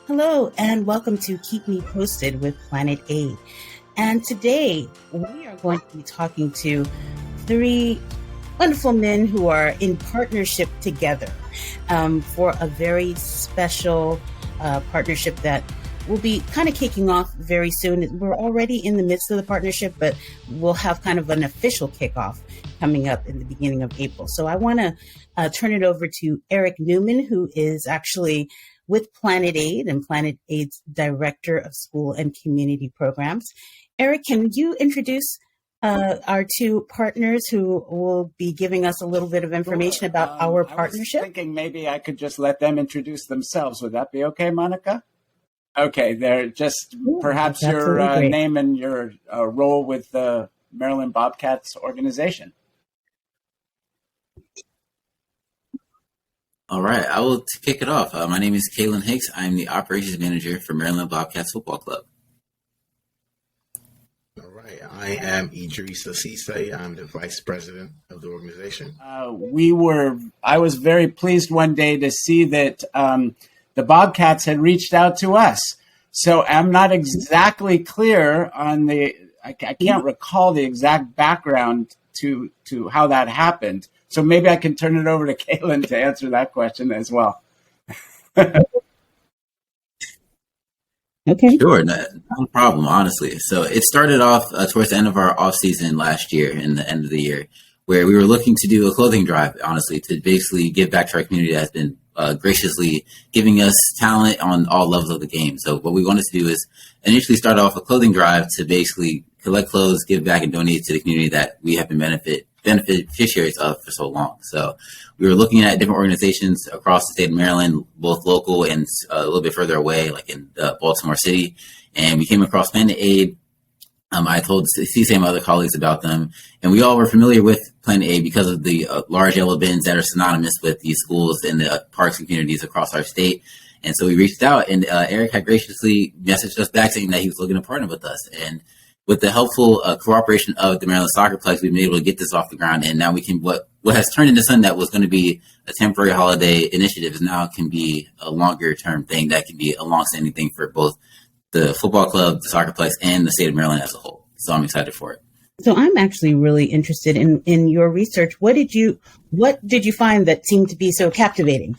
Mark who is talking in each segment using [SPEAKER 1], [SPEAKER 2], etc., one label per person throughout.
[SPEAKER 1] Hello, and welcome to Keep Me Posted with Planet Aid. And today we are going to be talking to three wonderful men who are in partnership together for a very special partnership that will be kind of kicking off very soon. We're already in the midst of the partnership, but we'll have kind of an official kickoff coming up in the beginning of April. So I want to turn it over to Eric Newman, who is actually with Planet Aid and Planet Aid's Director of School and Community Programs. Eric, can you introduce our two partners who will be giving us a little bit of information about our partnership?
[SPEAKER 2] I was thinking maybe I could just let them introduce themselves. Would that be okay, Monica? Okay, they're just perhaps your name and your role with the Maryland Bobcats organization.
[SPEAKER 3] All right, I will kick it off. My name is Kalin Hicks. I'm the operations manager for Maryland Bobcats Football Club.
[SPEAKER 4] All right, I am Idrissa Sesay. I'm the vice president of the organization.
[SPEAKER 2] I was very pleased one day to see that the Bobcats had reached out to us. So I'm not exactly clear on I can't recall the exact background to how that happened. So maybe I can turn it over to Kalin to answer that question as well.
[SPEAKER 1] Okay.
[SPEAKER 3] Sure, no problem, honestly. So it started off towards the end of our off season last year, in the end of the year, where we were looking to do a clothing drive, honestly, to basically give back to our community that has been graciously giving us talent on all levels of the game. So what we wanted to do is initially start off a clothing drive to basically collect clothes, give back, and donate to the community that we have been beneficiaries of for so long. So we were looking at different organizations across the state of Maryland, both local and a little bit further away, like in Baltimore City. And we came across Planet Aid. I told Cesay and my other colleagues about them, and we all were familiar with Planet Aid because of the large yellow bins that are synonymous with these schools and the parks and communities across our state. And so we reached out, and Eric had graciously messaged us back saying that he was looking to partner with us. And with the helpful cooperation of the Maryland Soccerplex, we've been able to get this off the ground. And now we can, what has turned into something that was going to be a temporary holiday initiative is now can be a longer term thing that can be a long-standing thing for both the football club, the Soccerplex, and the state of Maryland as a whole. So I'm excited for it.
[SPEAKER 1] So I'm actually really interested in your research. What did you find that seemed to be so captivating?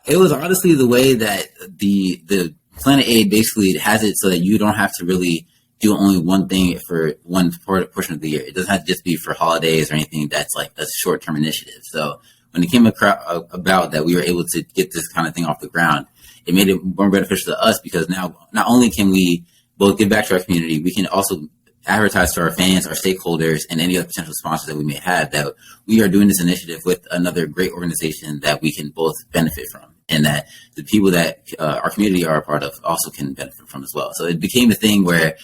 [SPEAKER 3] It was honestly the way that the Planet Aid basically has it so that you don't have to really do only one thing for one portion of the year. It doesn't have to just be for holidays or anything that's like a short-term initiative. So when it came about that we were able to get this kind of thing off the ground, it made it more beneficial to us because now not only can we both give back to our community, we can also advertise to our fans, our stakeholders, and any other potential sponsors that we may have that we are doing this initiative with another great organization that we can both benefit from, and that the people that our community are a part of also can benefit from as well. So it became a thing where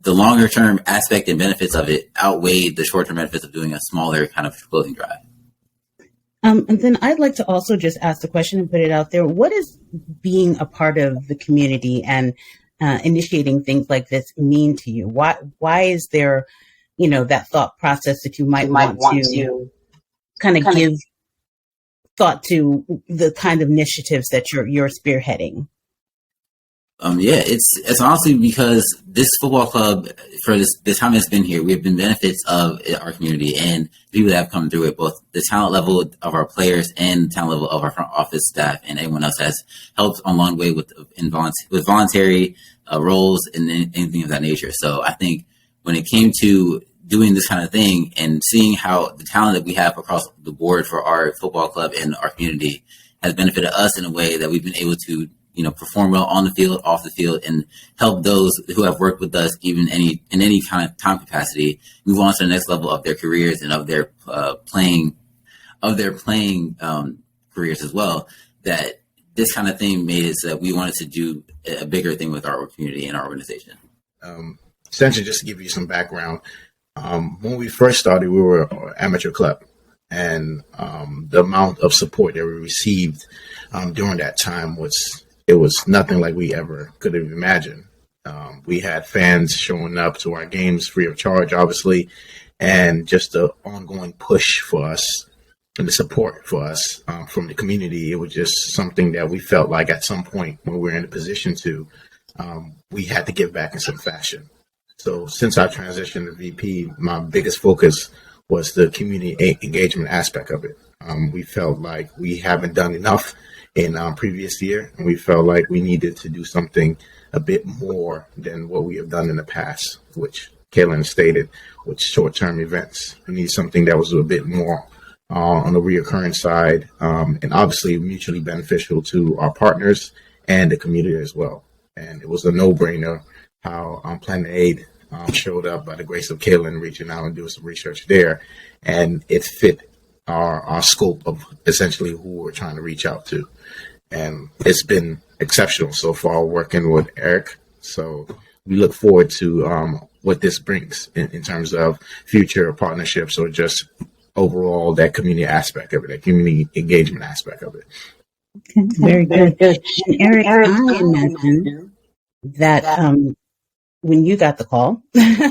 [SPEAKER 3] the longer term aspect and benefits of it outweighed the short term benefits of doing a smaller kind of clothing drive.
[SPEAKER 1] And then I'd like to also just ask the question and put it out there. What does being a part of the community and initiating things like this mean to you? Why is there, that thought process that you might want to kind of give thought to the kind of initiatives that you're spearheading?
[SPEAKER 3] It's honestly because this football club, for this time it's been here, we have been benefits of our community and people that have come through it, both the talent level of our players and the talent level of our front office staff and everyone else has helped along the way with voluntary roles and anything of that nature. So I think when it came to doing this kind of thing and seeing how the talent that we have across the board for our football club and our community has benefited us in a way that we've been able to perform well on the field, off the field, and help those who have worked with us, even in any kind of time capacity, move on to the next level of their careers and of their playing careers as well. That this kind of thing made it so that we wanted to do a bigger thing with our community and our organization.
[SPEAKER 4] Essentially, just to give you some background, when we first started, we were an amateur club, and the amount of support that we received during that time was nothing like we ever could have imagined. We had fans showing up to our games free of charge, obviously, and just the ongoing push for us and the support for us from the community. It was just something that we felt like at some point when we were in a position to, we had to give back in some fashion. So since I transitioned to VP, my biggest focus was the community engagement aspect of it. We felt like we haven't done enough in previous year, and we felt like we needed to do something a bit more than what we have done in the past, which Kalin stated, with short-term events. We need something that was a bit more on the reoccurring side, and obviously mutually beneficial to our partners and the community as well. And it was a no-brainer how Planet Aid showed up by the grace of Kalin reaching out and doing some research there, and it fit our scope of essentially who we're trying to reach out to. And it's been exceptional so far working with Eric. So we look forward to what this brings in terms of future partnerships or just overall that community aspect of it, that community engagement aspect of it.
[SPEAKER 1] Okay, very good. And Eric, I imagine that when you got the call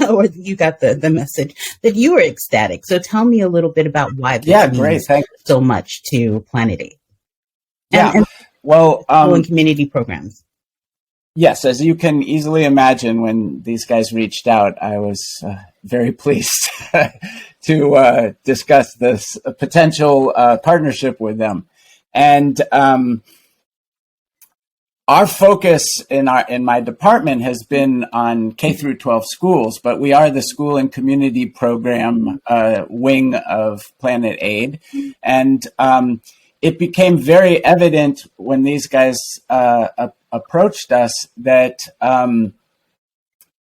[SPEAKER 1] or you got the message, that you were ecstatic. So tell me a little bit about why this means so much to Planet 8. And community programs.
[SPEAKER 2] Yes, as you can easily imagine, when these guys reached out, I was very pleased to discuss this potential partnership with them. And our focus in my department has been on K through 12 schools, but we are the school and community program wing of Planet Aid. And it became very evident when these guys approached us that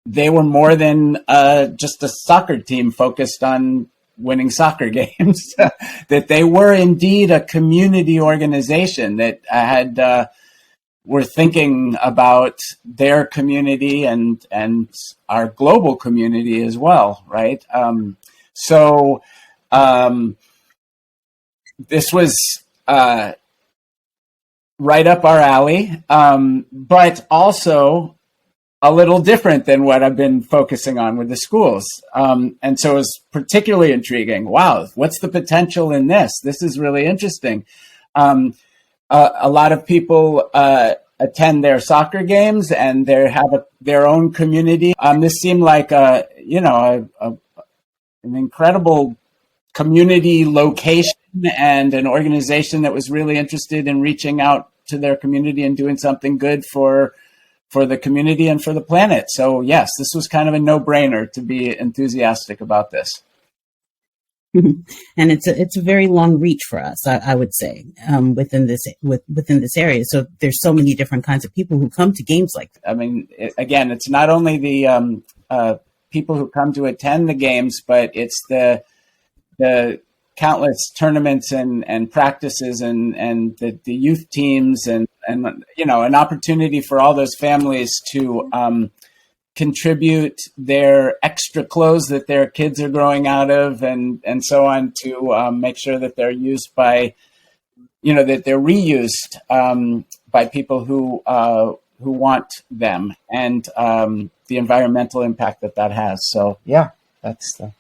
[SPEAKER 2] they were more than just a soccer team focused on winning soccer games, that they were indeed a community organization that had were thinking about their community and our global community as well, right? So this was right up our alley, but also a little different than what I've been focusing on with the schools. And so it was particularly intriguing. Wow, what's the potential in this? This is really interesting. A lot of people attend their soccer games and they have their own community. This seemed like an incredible community location and an organization that was really interested in reaching out to their community and doing something good for the community and for the planet. So yes, this was kind of a no-brainer to be enthusiastic about this.
[SPEAKER 1] And it's a very long reach for us, I would say, within this area. So there's so many different kinds of people who come to games like that.
[SPEAKER 2] I mean, again, it's not only the people who come to attend the games, but it's the countless tournaments and practices and the youth teams and an opportunity for all those families to contribute their extra clothes that their kids are growing out of and so on to make sure that they're used by, that they're reused by people who want them, and the environmental impact that has. So yeah, that's the.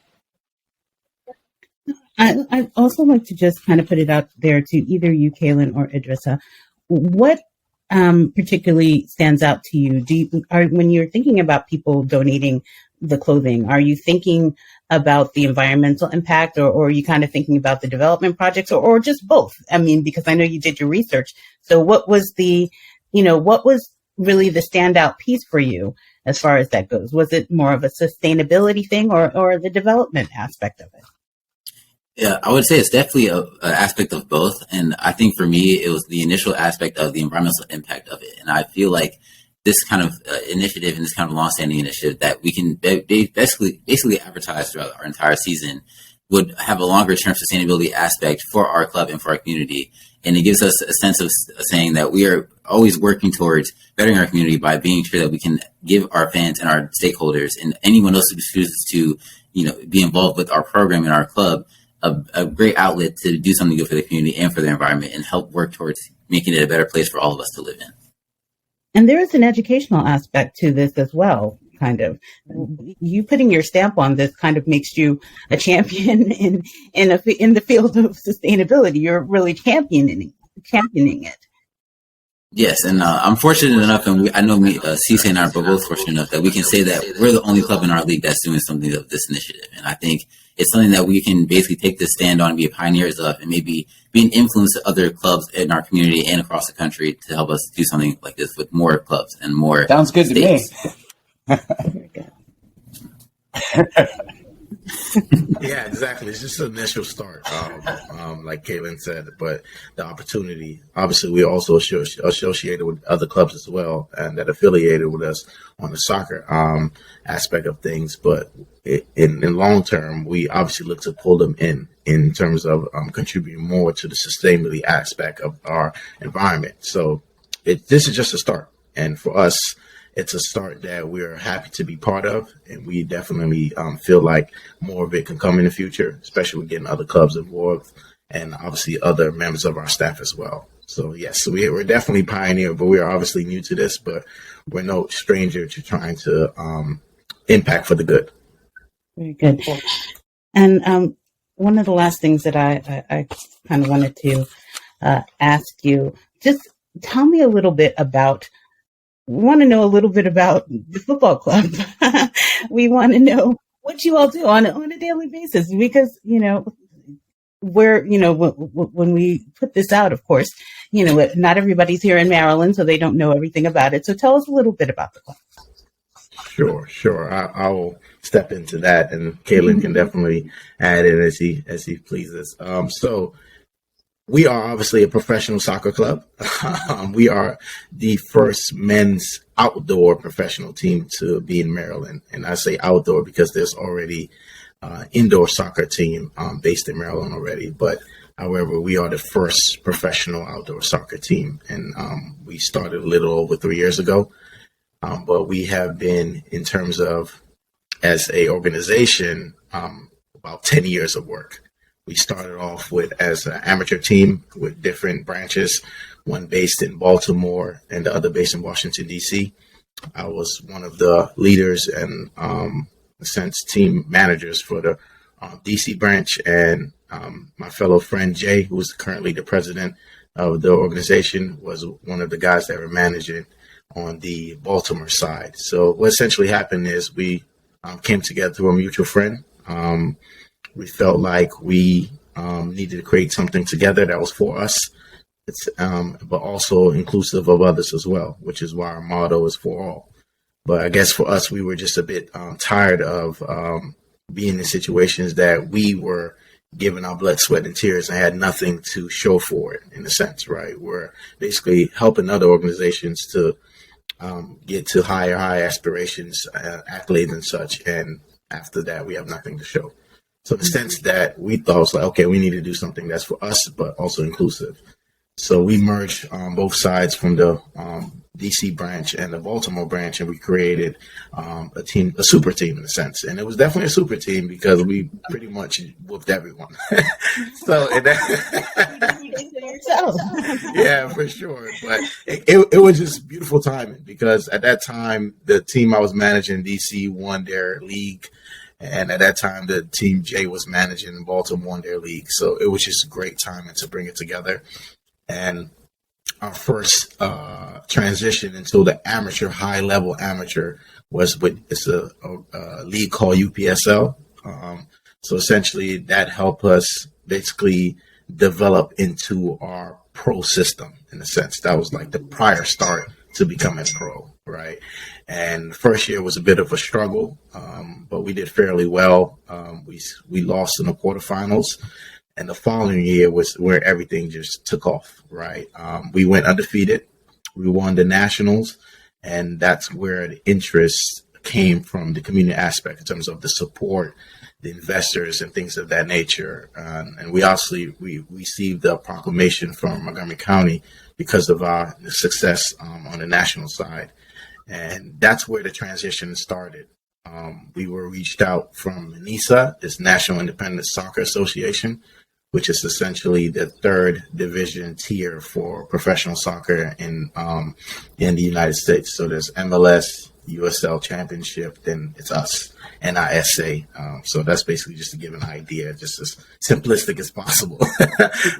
[SPEAKER 1] I'd also like to just kind of put it out there to either you, Kalin, or Idrissa. What particularly stands out to you? When you're thinking about people donating the clothing, are you thinking about the environmental impact, or are you kind of thinking about the development projects, or just both? I mean, because I know you did your research. So what was what was really the standout piece for you as far as that goes? Was it more of a sustainability thing or the development aspect of it?
[SPEAKER 3] Yeah, I would say it's definitely an aspect of both. And I think for me, it was the initial aspect of the environmental impact of it. And I feel like this kind of initiative and this kind of longstanding initiative that we can basically advertise throughout our entire season would have a longer term sustainability aspect for our club and for our community. And it gives us a sense of saying that we are always working towards bettering our community by being sure that we can give our fans and our stakeholders and anyone else who chooses to, be involved with our program and our club a great outlet to do something good for the community and for the environment and help work towards making it a better place for all of us to live in.
[SPEAKER 1] And there is an educational aspect to this as well kind of. You putting your stamp on this kind of makes you a champion in the field of sustainability. You're really championing it.
[SPEAKER 3] Yes, and I'm fortunate enough, and I know Sesay and I are both fortunate enough that we can say that we're the only club in our league that's doing something of this initiative. And I think it's something that we can basically take this stand on, be pioneers of, and maybe be an influence to other clubs in our community and across the country to help us do something like this with more clubs and more.
[SPEAKER 2] Sounds good
[SPEAKER 3] states.
[SPEAKER 2] to
[SPEAKER 1] me. Very good.
[SPEAKER 4] Yeah, exactly. It's just an initial start, like Kalin said. But the opportunity, obviously, we're also associated with other clubs as well, and that affiliated with us on the soccer aspect of things. But in long term, we obviously look to pull them in terms of contributing more to the sustainability aspect of our environment. So this is just a start, and for us, it's a start that we're happy to be part of, and we definitely feel like more of it can come in the future, especially with getting other clubs involved and obviously other members of our staff as well. So yes, we're definitely pioneer, but we are obviously new to this, but we're no stranger to trying to impact for the good.
[SPEAKER 1] Very good. And one of the last things that I kind of wanted to ask you, just tell me a little bit about. Want to know a little bit about the football club. We want to know what you all do on a daily basis, because, when we put this out, of course, not everybody's here in Maryland, so they don't know everything about it. So tell us a little bit about the club.
[SPEAKER 4] Sure. I'll step into that, and Kalin can definitely add in as he pleases. So we are obviously a professional soccer club. We are the first men's outdoor professional team to be in Maryland. And I say outdoor because there's already indoor soccer team based in Maryland already. But however, we are the first professional outdoor soccer team. And we started a little over 3 years ago. But we have been, in terms of as a organization, about 10 years of work. We started off as an amateur team with different branches, one based in Baltimore and the other based in Washington, D.C. I was one of the leaders and, in a sense, team managers for the D.C. branch. And my fellow friend, Jay, who is currently the president of the organization, was one of the guys that were managing on the Baltimore side. So what essentially happened is we came together through a mutual friend. We felt like we needed to create something together that was for us, but also inclusive of others as well, which is why our motto is for all. But I guess for us, we were just a bit tired of being in situations that we were giving our blood, sweat, and tears and had nothing to show for it, in a sense, right? We're basically helping other organizations to get to high aspirations, accolades and such. And after that, we have nothing to show. So in the sense that we thought it was like, okay, we need to do something that's for us, but also inclusive. So we merged both sides from the DC branch and the Baltimore branch, and we created a super team in a sense. And it was definitely a super team because we pretty much whooped everyone. Yeah, for sure. But it was just beautiful timing because at that time, the team I was managing, DC, won their league. And at that time, the team Jay was managing in Baltimore won their league. So it was just great timing to bring it together. And our first transition into the high-level amateur was it's a league called UPSL. So essentially, that helped us basically develop into our pro system, in a sense. That was like the prior start to becoming pro, right? And the first year was a bit of a struggle, but we did fairly well. We lost in the quarterfinals. And the following year was where everything just took off, right? We went undefeated. We won the nationals. And that's where the interest came from, the community aspect in terms of the support, the investors and things of that nature. And we received a proclamation from Montgomery County because of our success on the national side. And that's where the transition started. We were reached out from NISA, this National Independent Soccer Association, which is essentially the third division tier for professional soccer in the United States. So there's MLS, USL Championship, then it's us, NISA. So that's basically just to give an idea, just as simplistic as possible.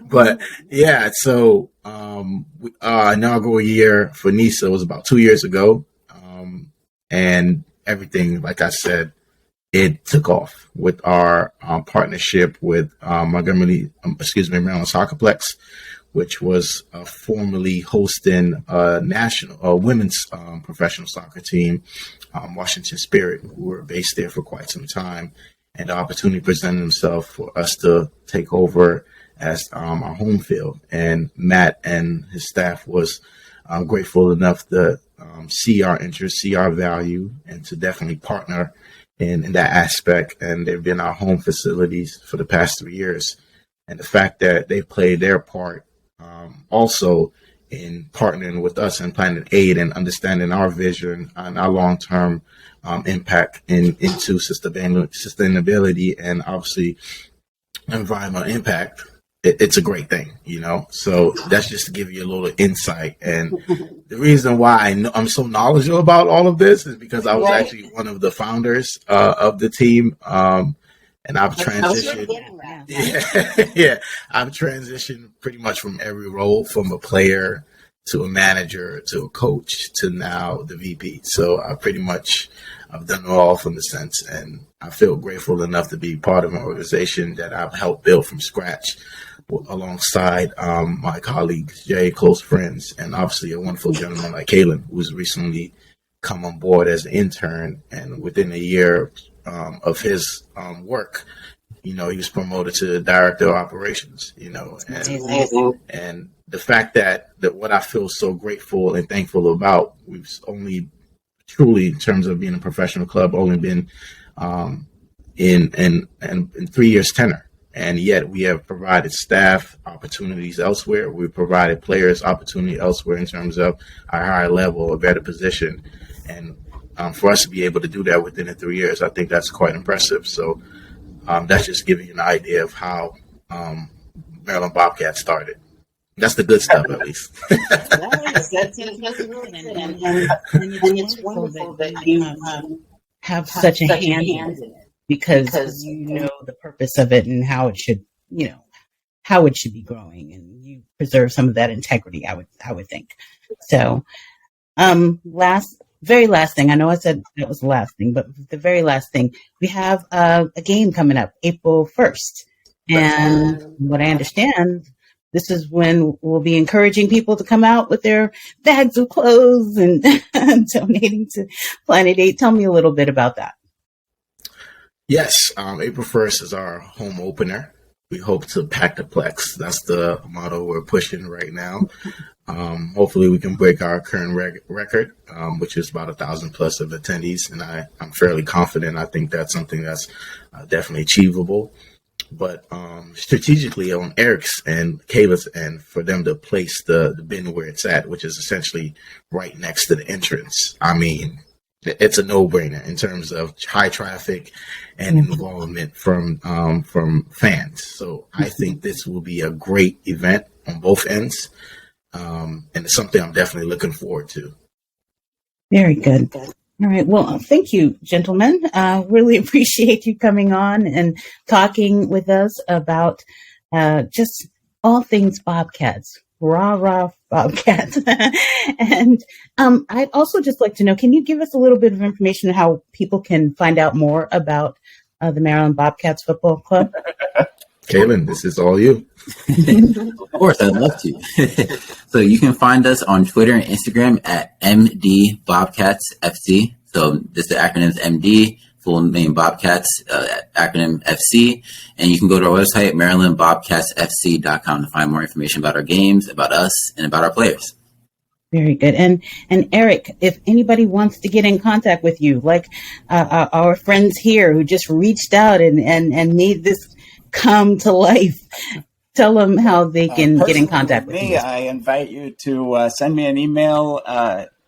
[SPEAKER 4] But yeah, so inaugural year for NISA was about 2 years ago. And everything, like I said, it took off with our partnership with Maryland Soccerplex, which was formerly hosting a national women's professional soccer team, Washington Spirit, who were based there for quite some time. And the opportunity presented itself for us to take over as our home field. And Matt and his staff was grateful enough to see our interest, see our value, and to definitely partner in that aspect. And they've been our home facilities for the past 3 years. And the fact that they played their part also in partnering with us and Planet Aid and understanding our vision and our long-term impact into sustainability and obviously environmental impact, it's a great thing, So that's just to give you a little insight. And the reason why I'm so knowledgeable about all of this is because I was actually one of the founders of the team. And I've transitioned. I've transitioned pretty much from every role, from a player to a manager to a coach to now the VP. So I've done it all from the sense, and I feel grateful enough to be part of an organization that I've helped build from scratch alongside my colleagues, Jay, close friends, and obviously a wonderful gentleman like Kalin, who's recently come on board as an intern, and within a year of his work, he was promoted to director of operations, and the fact that what I feel so grateful and thankful about, we've only truly, in terms of being a professional club, only been in 3 years tenure. And yet we have provided staff opportunities elsewhere. We've provided players opportunity elsewhere in terms of a higher level, a better position. And for us to be able to do that within the 3 years, I think that's quite impressive. So that's just giving you an idea of how Maryland Bobcats started. That's the good stuff, at least.
[SPEAKER 1] That's good. And it's wonderful that you have such a hand in it, because you know the purpose of it and how it should, how it should be growing, and you preserve some of that integrity, I would think. So, very last thing, I know I said that was the last thing, but the very last thing, we have a game coming up April 1st. And what I understand, this is when we'll be encouraging people to come out with their bags of clothes and donating to Planet 8. Tell me a little bit about that.
[SPEAKER 4] Yes, April 1st is our home opener. We hope to pack the Plex. That's the motto we're pushing right now. Hopefully we can break our current record, which is about 1,000 plus of attendees. And I'm fairly confident. I think that's something that's definitely achievable. But strategically on Eric's and Kayla's end, for them to place the bin where it's at, which is essentially right next to the entrance. I mean, it's a no-brainer in terms of high traffic and involvement from fans. So I think this will be a great event on both ends, and it's something I'm definitely looking forward to.
[SPEAKER 1] Very good. All right. Well, thank you, gentlemen. Really appreciate you coming on and talking with us about just all things Bobcats. Rah, rah, Bobcats. And I'd also just like to know, can you give us a little bit of information on how people can find out more about the Maryland Bobcats Football Club?
[SPEAKER 4] Kalin, this is all you.
[SPEAKER 3] Of course, I'd love to. So you can find us on Twitter and Instagram at MD Bobcats FC. So this the acronym is MD, full name Bobcats, acronym FC. And you can go to our website, MarylandBobcatsFC.com, to find more information about our games, about us, and about our players.
[SPEAKER 1] Very good. And Eric, if anybody wants to get in contact with you, like our friends here who just reached out and made this come to life, tell them how they can get in contact with you.
[SPEAKER 2] I invite you to send me an email,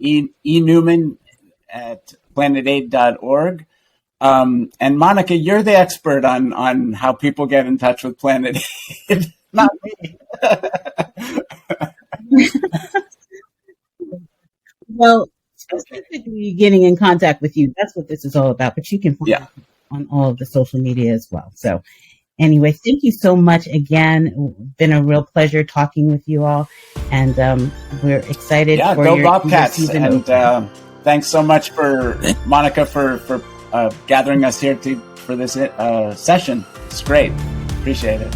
[SPEAKER 2] enewman@planetaid.org. And Monica, you're the expert on how people get in touch with Planet Aid, not me.
[SPEAKER 1] Well, specifically, getting in contact with you. That's what this is all about. But you can find
[SPEAKER 2] Yeah.
[SPEAKER 1] on all of the social media as well. So anyway, thank you so much again. Been a real pleasure talking with you all. And we're excited
[SPEAKER 2] Yeah,
[SPEAKER 1] for
[SPEAKER 2] go
[SPEAKER 1] your
[SPEAKER 2] Bobcats.
[SPEAKER 1] season.
[SPEAKER 2] And thanks so much for Monica for gathering us here for this session. It's great. Appreciate it.